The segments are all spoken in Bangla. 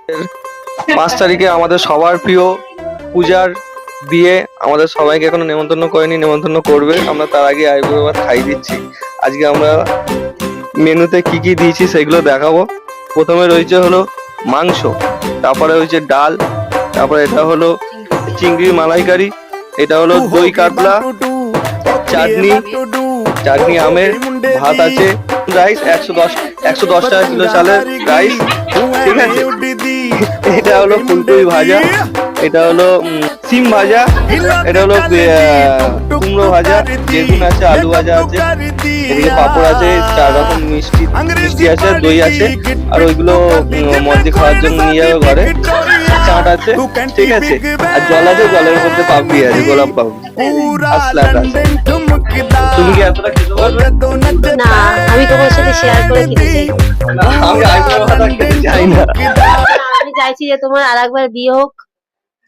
5 তারিখে আমাদের সবার প্রিয় পূজার বিয়ে, আমাদের সবাইকে এখনো নেমন্তন্ন করেনি, নেমন্তন্ন করবে। আমরা তার আগে আইবুড়ো ভাত খাই দিচ্ছি। আজকে আমরা মেনুতে কি কি দিয়েছি সেগুলো দেখাবো। প্রথমে রয়েছে হলো মাংস, তারপরে হয়েছে ডাল, তারপরে এটা হলো চিংড়ির মালাইকারি, এটা হলো দই কাতলা, চাটনি আমের, ভাত আছে, রাইস 110 টাকা কিলো চালের রাইস, ঠিক আছে। এটা হলো ফুলকপি ভাজা, এটা হলো সিম ভাজা, এটা হলো কুমড়ো ভাজা, বেগুন আছে, আলু ভাজা আছে, এদিকে পাঁপড় আছে, 4 রকম মিষ্টি আছে, দই আছে, আর ওইগুলো মধ্যে খাওয়ার জন্য নিয়ে যাবে ঘরে। চাট আছে, ঠিক আছে, আর জল আছে, জলের মধ্যে পাপড়ি আছে, গোলাপ পাপড়ি আর স্যালাড আছে। তুমি কি এতটা খেতে পারবে? না, আমি তোমার সাথে শেয়ার করে খেতে চাই। আমি আইবুড়ো ভাত খেতে চাই না। আমি চাইছি যে তোমার আরেকবার বিয়ে হোক,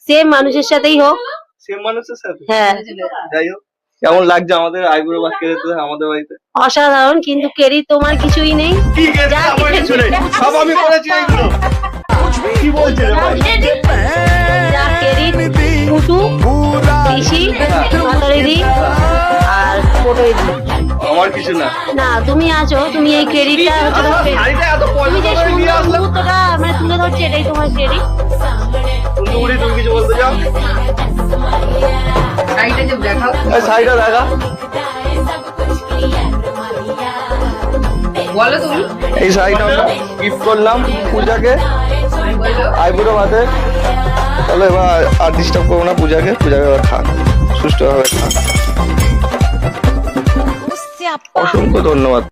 সেম মানুষের সাথেই হোক। সেম মানুষের সাথে? হ্যাঁ। যাই হোক, কেমন লাগছে আমাদের আইবুড়ো ভাত খেতে আমাদের বাড়িতে? অসাধারণ, কিন্তু কেরি তোমার কিছুই নেই। সব আমি করেছি এগুলো। কি বলছে রে ভাই? যা কেরি, কুটু, পিসি, মাতারিদি আর পটইদি। আমার কিছু না। না, তুমি আছো, তুমি এই ক্রেডিটটা হচ্ছে তোমার তুমি যে সুন্দর মুহূর্তটা আমরা তুলে ধরছি, এটাই তোমার ক্রেডিট। তুমি কিছু বলতে চাও? সাইডে দেখা। বলো তুমি। এই শাড়িটা আমরা গিফট করলাম পূজাকে আইবুড়ো ভাতে। তাহলে এবার আর ডিস্টার্ব করবো না পূজাকে এবার খান, সুষ্ঠুভাবে খান। অসংখ্য ধন্যবাদ।